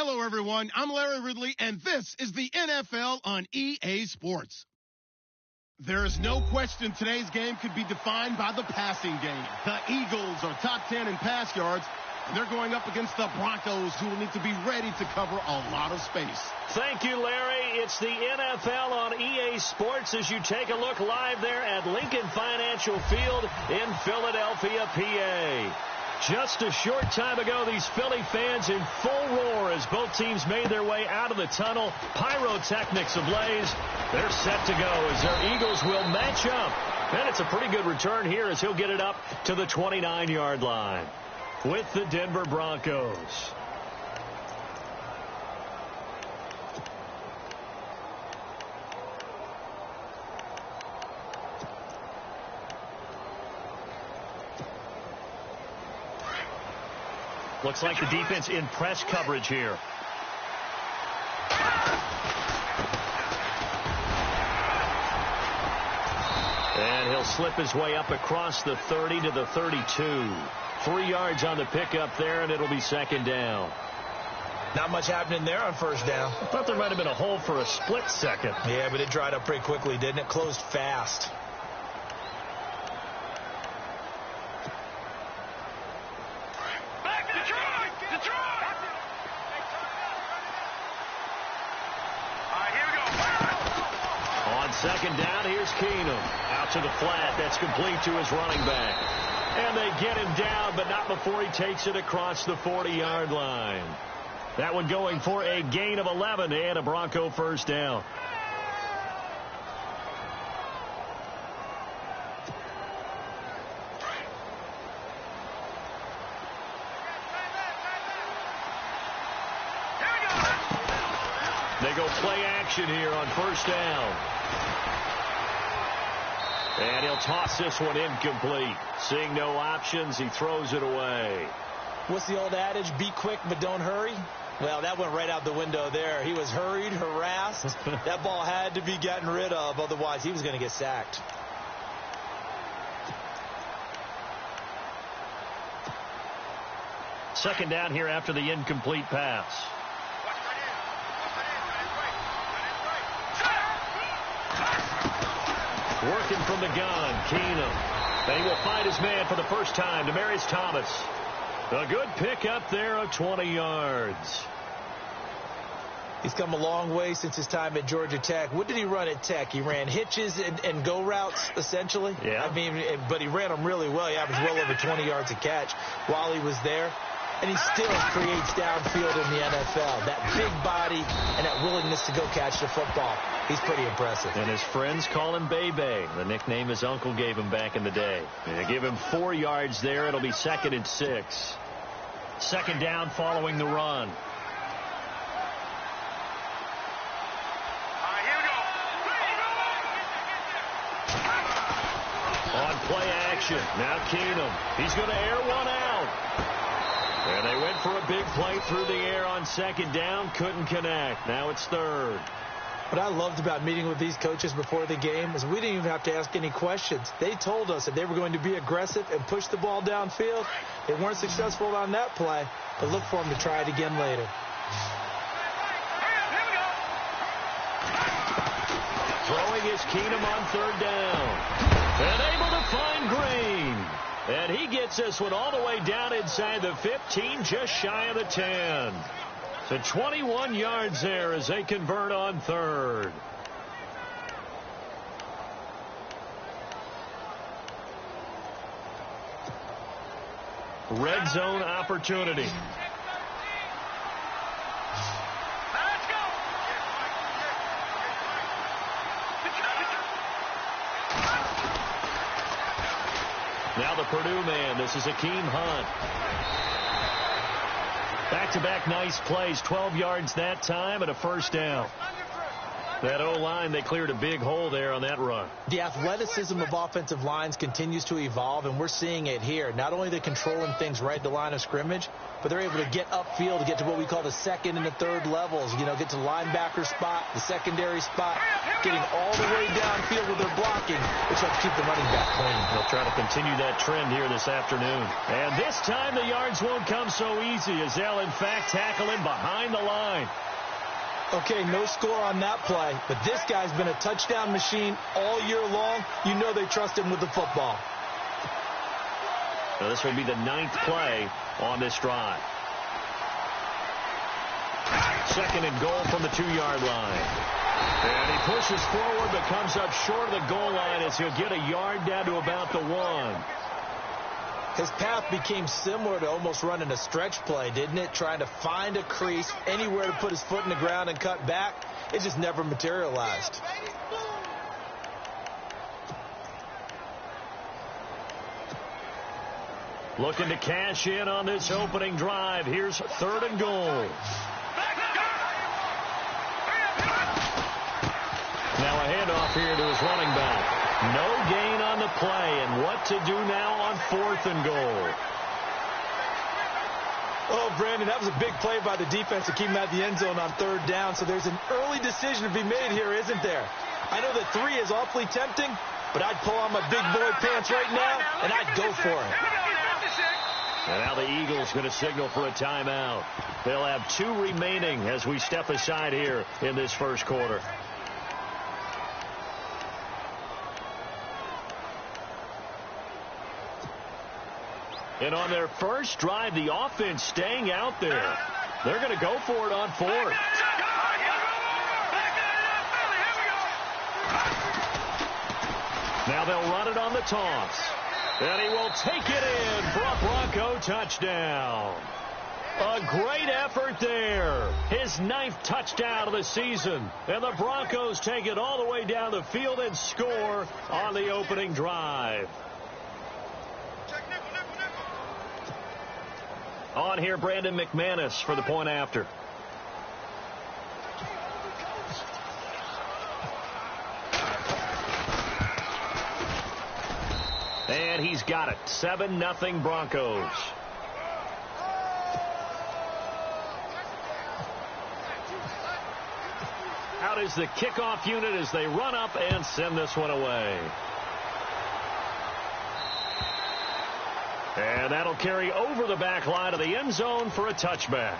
Hello, everyone. I'm Larry Ridley, and this is the NFL on EA Sports. There is no question today's game could be defined by the passing game. The Eagles are top 10 in pass yards, and they're going up against the Broncos, who will need to be ready to cover a lot of space. Thank you, Larry. It's the NFL on EA Sports as you take a look live there at Lincoln Financial Field in Philadelphia, PA. Just a short time ago, these Philly fans in full roar as both teams made their way out of the tunnel. Pyrotechnics ablaze. They're set to go as their Eagles will match up. And it's a pretty good return here as he'll get it up to the 29-yard line with the Denver Broncos. Looks like the defense in press coverage here. And he'll slip his way up across the 30 to the 32. 3 yards on the pickup there, and it'll be second down. Not much happening there on first down. I thought there might have been a hole for a split second. Yeah, but it dried up pretty quickly, didn't it? Closed fast. Second down, here's Keenum. Out to the flat, that's complete to his running back. And they get him down, but not before he takes it across the 40-yard line. That one going for a gain of 11 and a Bronco first down. They go play action here on first down. And he'll toss this one incomplete. Seeing no options, he throws it away. What's the old adage? Be quick, but don't hurry. Well, that went right out the window there. He was hurried, harassed. That ball had to be gotten rid of. Otherwise, he was going to get sacked. Second down here after the incomplete pass. Working from the gun, Keenum. And he will find his man for the first time, Demaryius Thomas. A good pickup there of 20 yards. He's come a long way since his time at Georgia Tech. What did he run at Tech? He ran hitches and go routes, essentially. Yeah. I mean, but he ran them really well. He averaged well over 20 yards a catch while he was there. And he still creates downfield in the NFL. That big body and that willingness to go catch the football. He's pretty impressive. And his friends call him Bebe, the nickname his uncle gave him back in the day. They give him 4 yards there. It'll be second and 6. Second down following the run. On play action. Now Keenum. He's going to air one out. And they went for a big play through the air on second down. Couldn't connect. Now it's third. What I loved about meeting with these coaches before the game is we didn't even have to ask any questions. They told us that they were going to be aggressive and push the ball downfield. They weren't successful on that play, but look for them to try it again later. Throwing is Keenum on third down. And able to find Green. And he gets this one all the way down inside the 15, just shy of the 10. So 21 yards there as they convert on third. Red zone opportunity. Now the Purdue man. This is Akeem Hunt. Back-to-back nice plays. 12 yards that time and a first down. That O-line, they cleared a big hole there on that run. The athleticism of offensive lines continues to evolve, and we're seeing it here. Not only are they controlling things right at the line of scrimmage, but they're able to get upfield to get to what we call the second and the third levels. You know, get to the linebacker spot, the secondary spot, getting all the way downfield with their blocking, which helps keep the running back clean. They'll try to continue that trend here this afternoon. And this time the yards won't come so easy as they'll, in fact, tackle him behind the line. Okay, no score on that play, but this guy's been a touchdown machine all year long. You know they trust him with the football. So this will be the 9th play on this drive. 2nd and goal from the 2-yard line. And he pushes forward but comes up short of the goal line as he'll get a yard down to about the 1. His path became similar to almost running a stretch play, didn't it? Trying to find a crease, anywhere to put his foot in the ground and cut back. It just never materialized. Looking to cash in on this opening drive. Here's 3rd and goal. Now a handoff here to his running back. No gain on the play, and what to do now on 4th and goal. Oh, Brandon, that was a big play by the defense to keep him out of the end zone on 3rd down, so there's an early decision to be made here, isn't there? I know that 3 is awfully tempting, but I'd pull on my big boy pants right now, and I'd go for it. And now the Eagles going to signal for a timeout. They'll have 2 remaining as we step aside here in this first quarter. And on their first drive, the offense staying out there. They're going to go for it on 4th. Now they'll run it on the toss. And he will take it in for a Bronco touchdown. A great effort there. His 9th touchdown of the season. And the Broncos take it all the way down the field and score on the opening drive. On here, Brandon McManus for the point after. And he's got it. 7-0 Broncos. Out is the kickoff unit as they run up and send this one away. And that'll carry over the back line of the end zone for a touchback.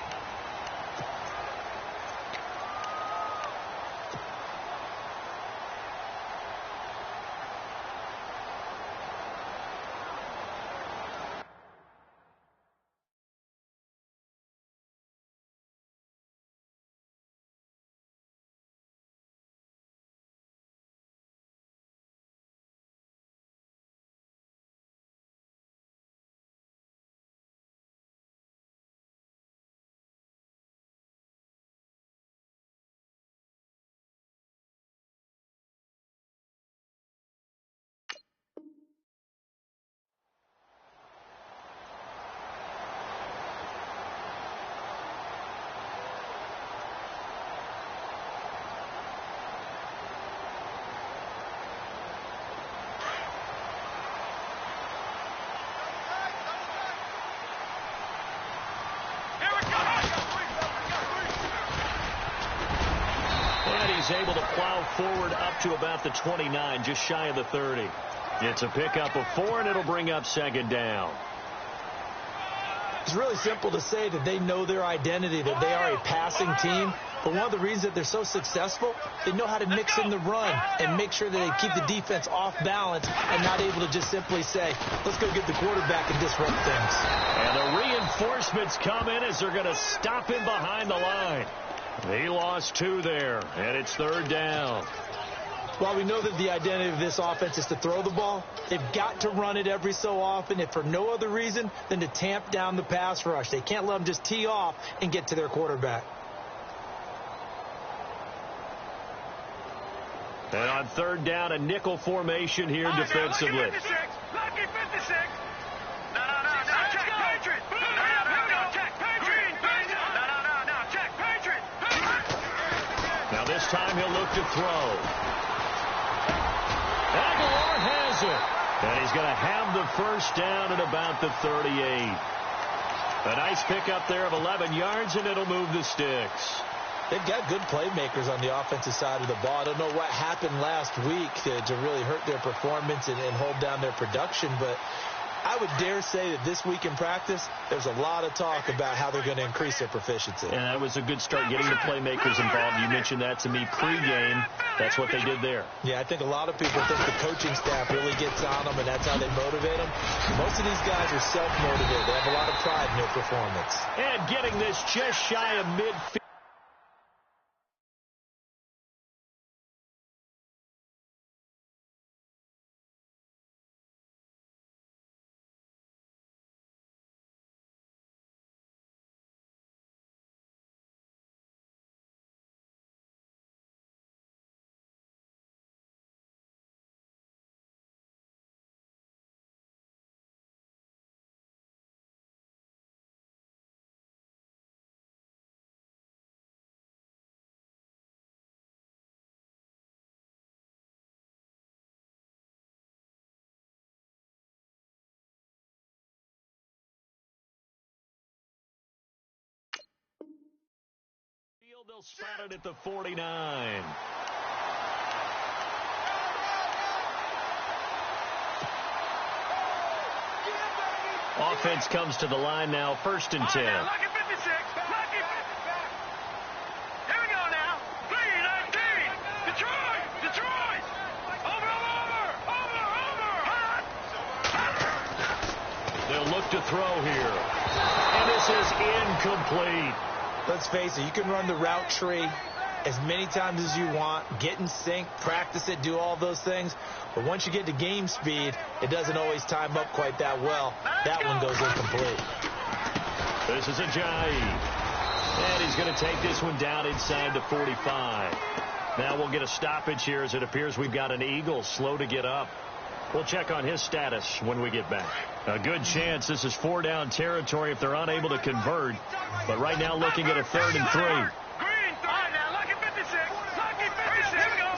He's able to plow forward up to about the 29, just shy of the 30. It's a pickup of 4, and it'll bring up 2nd down. It's really simple to say that they know their identity, that they are a passing team. But one of the reasons that they're so successful, they know how to mix in the run and make sure that they keep the defense off balance and not able to just simply say, let's go get the quarterback and disrupt things. And the reinforcements come in as they're going to stop him behind the line. He lost 2 there, and it's 3rd down. While we know that the identity of this offense is to throw the ball, they've got to run it every so often, if for no other reason than to tamp down the pass rush. They can't let them just tee off and get to their quarterback. And on 3rd down, a nickel formation here defensively. Lucky 56. Lucky 56. No. Check Patriot. No. Check Patriot. No. Check Patriot. Now this time he'll look to throw. Aguilar has it. And he's going to have the first down at about the 38. A nice pickup there of 11 yards, and it'll move the sticks. They've got good playmakers on the offensive side of the ball. I don't know what happened last week to really hurt their performance and hold down their production, but I would dare say that this week in practice, there's a lot of talk about how they're going to increase their proficiency. And that was a good start, getting the playmakers involved. You mentioned that to me pregame. That's what they did there. Yeah, I think a lot of people think the coaching staff really gets on them, and that's how they motivate them. Most of these guys are self-motivated. They have a lot of pride in their performance. And getting this just shy of midfield. They'll spot it at the 49. Offense comes to the line now, 1st and 10. Lucky 56. Lucky. Here we go now. 3-19. Detroit. Over. They'll look to throw here. And this is incomplete. Let's face it, you can run the route tree as many times as you want, get in sync, practice it, do all those things. But once you get to game speed, it doesn't always time up quite that well. That one goes incomplete. This is Ajayi. And he's going to take this one down inside the 45. Now we'll get a stoppage here as it appears we've got an Eagle slow to get up. We'll check on his status when we get back. A good chance this is 4-down territory if they're unable to convert. But right now looking at a 3rd and 3. Green. All right now. Lucky 56. Lucky 56. Here we go.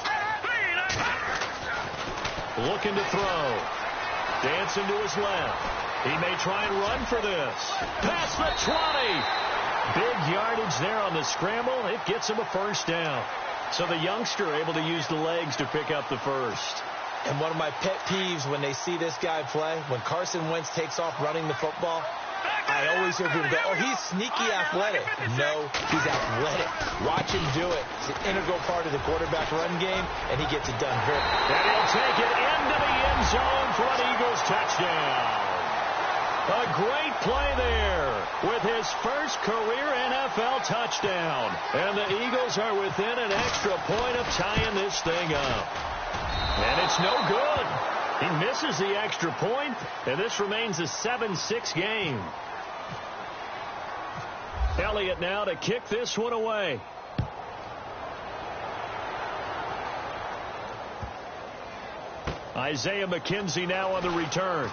3-19. Looking to throw. Dancing to his left. He may try and run for this. Past the 20. Big yardage there on the scramble. It gets him a first down. So the youngster able to use the legs to pick up the first. And one of my pet peeves when they see this guy play, when Carson Wentz takes off running the football, I always hear people go, oh, he's sneaky athletic. No, he's athletic. Watch him do it. It's an integral part of the quarterback run game, and he gets it done very well. And he'll take it into the end zone for an Eagles touchdown. A great play there with his first career NFL touchdown. And the Eagles are within an extra point of tying this thing up. And it's no good. He misses the extra point, and this remains a 7-6 game. Elliott now to kick this one away. Isaiah McKenzie now on the return.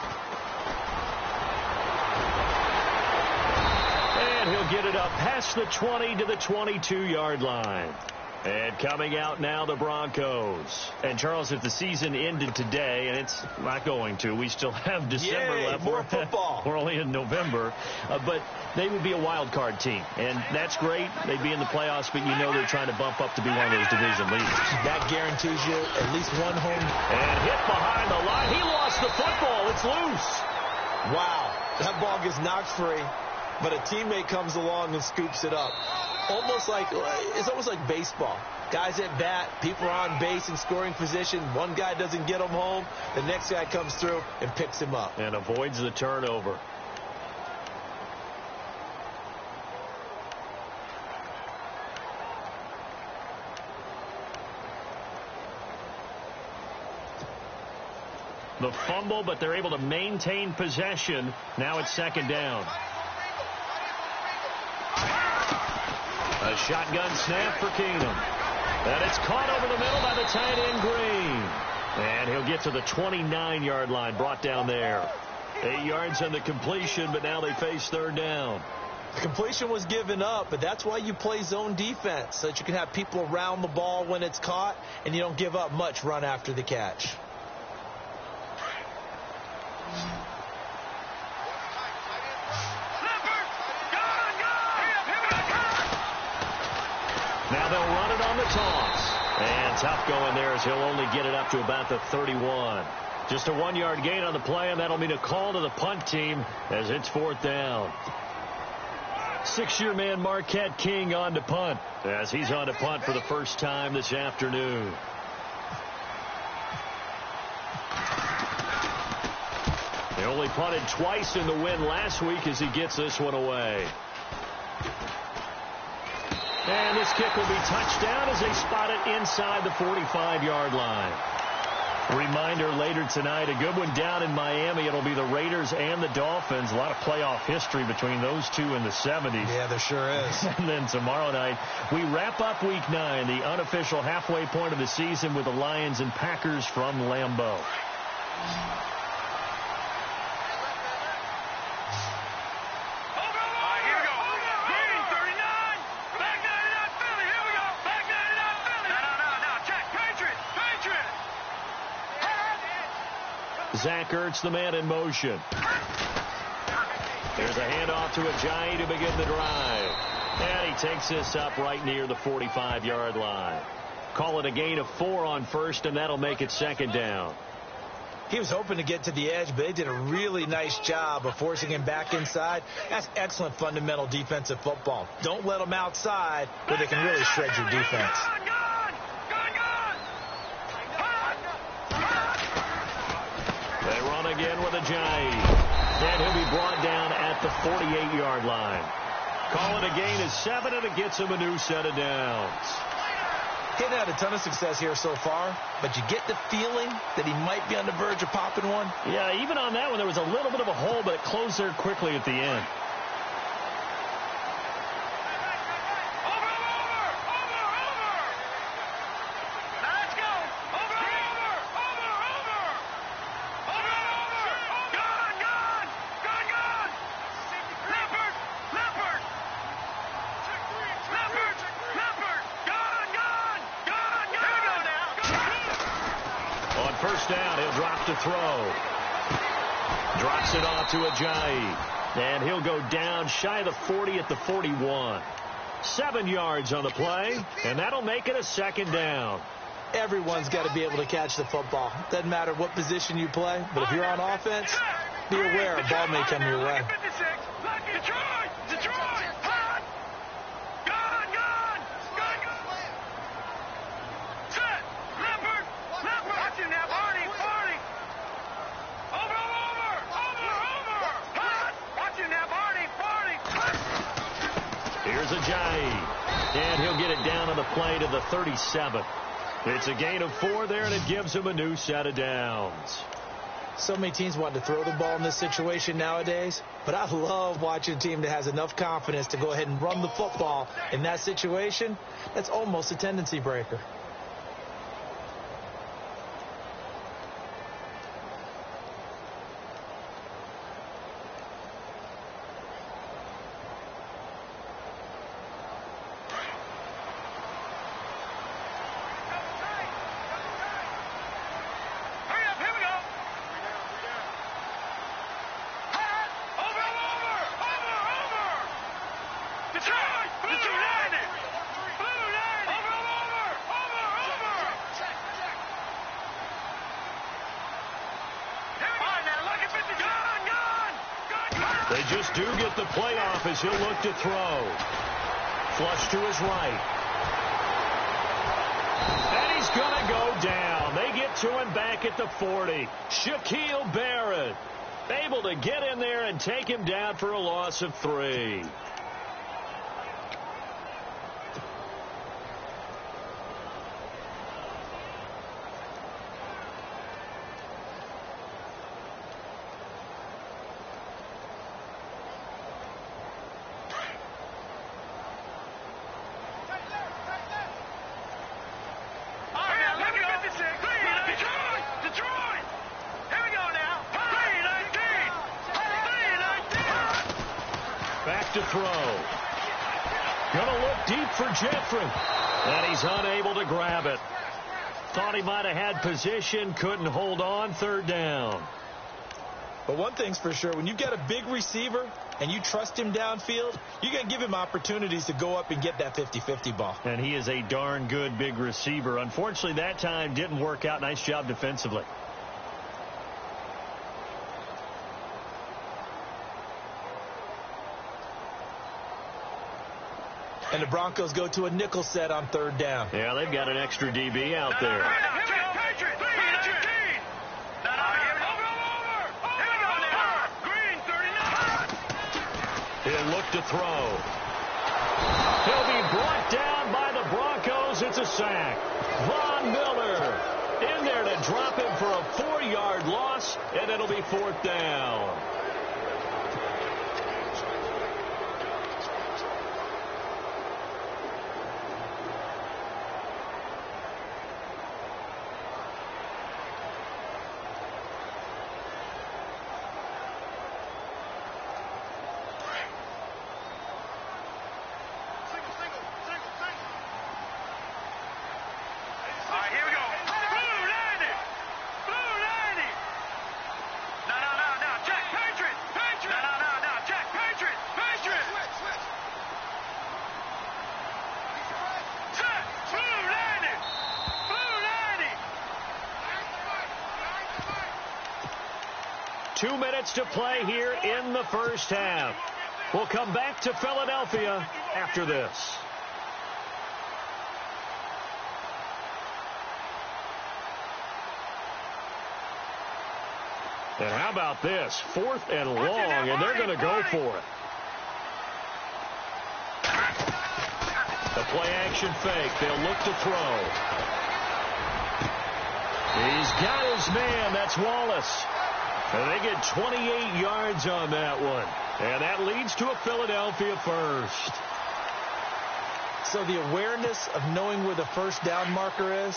And he'll get it up past the 20 to the 22-yard line. And coming out now, the Broncos. And, Charles, if the season ended today, and it's not going to, we still have December left. More football. We're only in November. But they would be a wild card team. And that's great. They'd be in the playoffs, but you know they're trying to bump up to be one of those division leaders. That guarantees you at least one home. And hit behind the line. He lost the football. It's loose. Wow. That ball gets knocked free, but a teammate comes along and scoops it up. It's almost like baseball. Guys at bat, people are on base in scoring position. One guy doesn't get him home. The next guy comes through and picks him up. And avoids the turnover. The fumble, but they're able to maintain possession. Now it's 2nd down. A shotgun snap for Keenum. And it's caught over the middle by the tight end Green. And he'll get to the 29-yard line, brought down there. 8 yards on the completion, but now they face 3rd down. The completion was given up, but that's why you play zone defense, so that you can have people around the ball when it's caught, and you don't give up much run after the catch. Now they'll run it on the toss. And tough going there as he'll only get it up to about the 31. Just a 1-yard gain on the play, and that'll mean a call to the punt team as it's 4th down. 6-year man Marquette King on to punt as he's on to punt for the first time this afternoon. They only punted twice in the win last week as he gets this one away. And this kick will be touched down as they spot it inside the 45-yard line. Reminder later tonight, a good one down in Miami. It'll be the Raiders and the Dolphins. A lot of playoff history between those two in the 70s. Yeah, there sure is. And then tomorrow night, we wrap up Week 9, the unofficial halfway point of the season with the Lions and Packers from Lambeau. Zach Ertz, the man in motion. There's a handoff to Ajayi to begin the drive. And he takes this up right near the 45-yard line. Call it a gain of 4 on first, and that'll make it 2nd down. He was hoping to get to the edge, but they did a really nice job of forcing him back inside. That's excellent fundamental defensive football. Don't let them outside where they can really shred your defense. They run again with Ajayi. And he'll be brought down at the 48-yard line. Call it a gain of 7, and it gets him a new set of downs. He hasn't had a ton of success here so far, but you get the feeling that he might be on the verge of popping one. Yeah, even on that one, there was a little bit of a hole, but it closed there quickly at the end. Throw. Drops it off to Ajayi. And he'll go down shy of the 40 at the 41. 7 yards on the play, and that'll make it a 2nd down. Everyone's got to be able to catch the football. Doesn't matter what position you play, but if you're on offense, be aware a ball may come your way. And he'll get it down on the play to the 37. It's a gain of 4 there, and it gives him a new set of downs. So many teams want to throw the ball in this situation nowadays, but I love watching a team that has enough confidence to go ahead and run the football in that situation. That's almost a tendency breaker. They just do get the play off as he'll look to throw. Flush to his right. And he's going to go down. They get to him back at the 40. Shaquille Barrett able to get in there and take him down for a loss of 3. throw. Gonna look deep for Jeffrey. And he's unable to grab it. Thought he might have had position, couldn't hold on. Third down. But one thing's for sure, when you've got a big receiver and you trust him downfield, you're going to give him opportunities to go up and get that 50-50 ball. And he is a darn good big receiver. Unfortunately, that time didn't work out. Nice job defensively. And the Broncos go to a nickel set on third down. Yeah, they've got an extra DB out there. He'll look to throw. He'll be brought down by the Broncos. It's a sack. Von Miller in there to drop him for a 4-yard loss, and it'll be fourth down. Two minutes to play here in the first half. We'll come back to Philadelphia after this. And how about this? 4th and long, and they're going to go for it. The play-action fake. They'll look to throw. He's got his man. That's Wallace. And they get 28 yards on that one. And that leads to a Philadelphia first. So the awareness of knowing where the first down marker is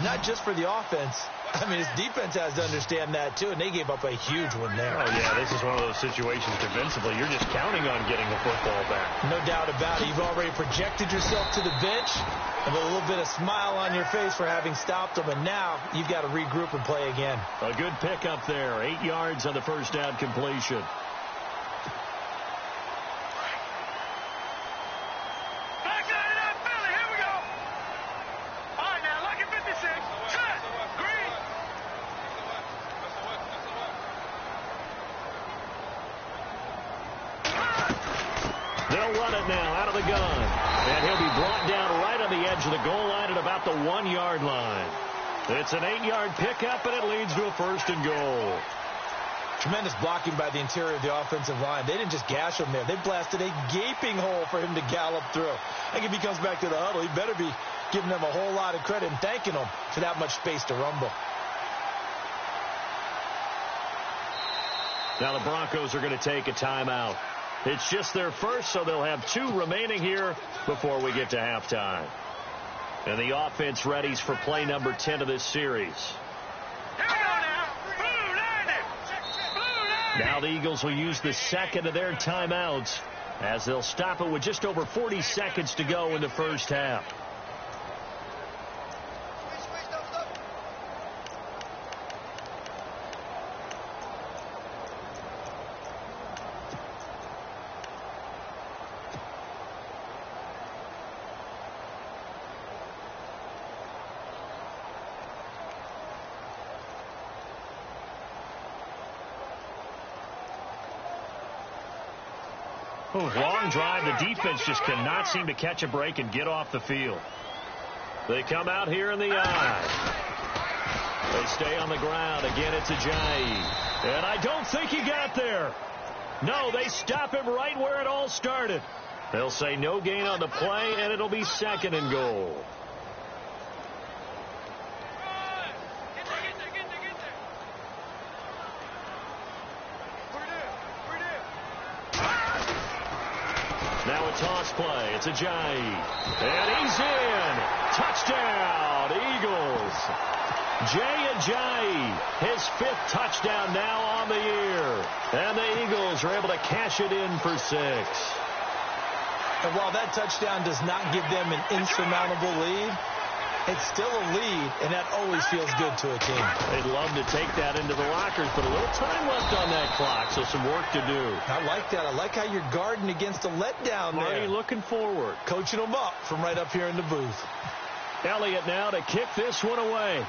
not just for the offense. I mean, his defense has to understand that, too, and they gave up a huge one there. Oh, yeah, this is one of those situations defensively. You're just counting on getting the football back. No doubt about it. You've already projected yourself to the bench and with a little bit of smile on your face for having stopped them, and now you've got to regroup and play again. A good pickup there. 8 yards on the first down completion. To the goal line at about the 1-yard line. It's an 8-yard pickup, and it leads to a first and goal. Tremendous blocking by the interior of the offensive line. They didn't just gash him there. They blasted a gaping hole for him to gallop through. I think if he comes back to the huddle, he better be giving them a whole lot of credit and thanking them for that much space to rumble. Now the Broncos are going to take a timeout. It's just their first, so they'll have 2 remaining here before we get to halftime. And the offense readies for play number 10 of this series. Now the Eagles will use the second of their timeouts as they'll stop it with just over 40 seconds to go in the first half. Long drive. The defense just cannot seem to catch a break and get off the field. They come out here in the eye. They stay on the ground. Again, it's Ajayi. And I don't think he got there. No, they stop him right where it all started. They'll say no gain on the play, and it'll be second and goal. Now a toss play. It's Ajayi. And he's in. Touchdown, Eagles. Jay Ajayi, his 5th touchdown now on the year. And the Eagles are able to cash it in for 6. And while that touchdown does not give them an insurmountable lead, it's still a lead, and that always feels good to a team. They'd love to take that into the lockers, but a little time left on that clock, so some work to do. I like that. I like how you're guarding against a letdown there. Marty looking forward. Coaching them up from right up here in the booth. Elliott now to kick this one away.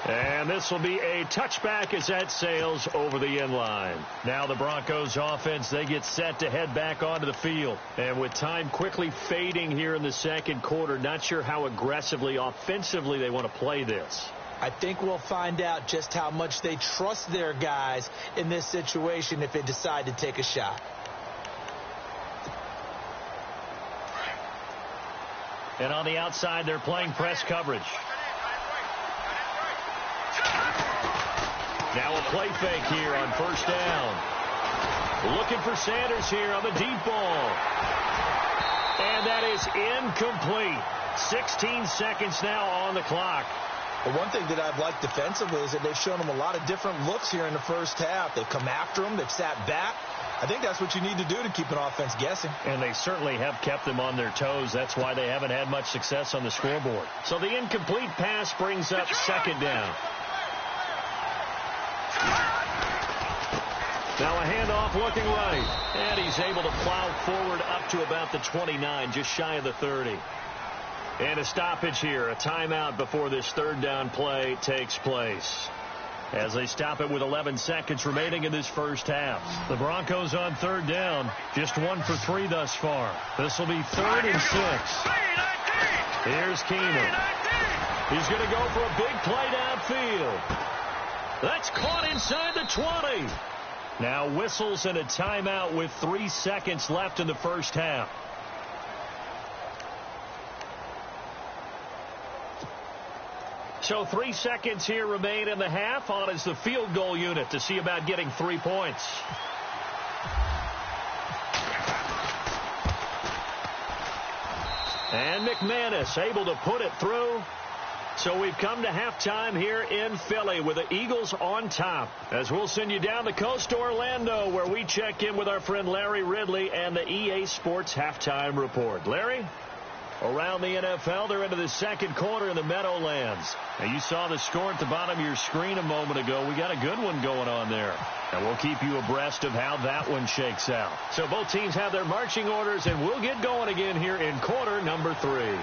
And this will be a touchback as that sails over the end line. Now the Broncos offense, they get set to head back onto the field. And with time quickly fading here in the second quarter, not sure how aggressively, offensively they want to play this. I think we'll find out just how much they trust their guys in this situation if they decide to take a shot. And on the outside, they're playing press coverage. Now a play fake here on first down. Looking for Sanders here on the deep ball. And that is incomplete. 16 seconds now on the clock. But one thing that I've liked defensively is that they've shown them a lot of different looks here in the first half. They've come after them. They've sat back. I think that's what you need to do to keep an offense guessing. And they certainly have kept them on their toes. That's why they haven't had much success on the scoreboard. So the incomplete pass brings up second down. Now a handoff looking right. And he's able to plow forward up to about the 29, just shy of the 30. And a stoppage here, a timeout before this third down play takes place. As they stop it with 11 seconds remaining in this first half. The Broncos on third down, just 1 for 3 thus far. This will be 3rd and 6. Here's Keenum. He's going to go for a big play downfield. That's caught inside the 20. Now whistles and a timeout with 3 seconds left in the first half. So 3 seconds here remain in the half. On is the field goal unit to see about getting 3 points. And McManus able to put it through. So we've come to halftime here in Philly with the Eagles on top. As we'll send you down the coast to Orlando, where we check in with our friend Larry Ridley and the EA Sports Halftime Report. Larry? Around the NFL, they're into the second quarter in the Meadowlands. Now, you saw the score at the bottom of your screen a moment ago. We got a good one going on there. And we'll keep you abreast of how that one shakes out. So both teams have their marching orders, and we'll get going again here in quarter number 3.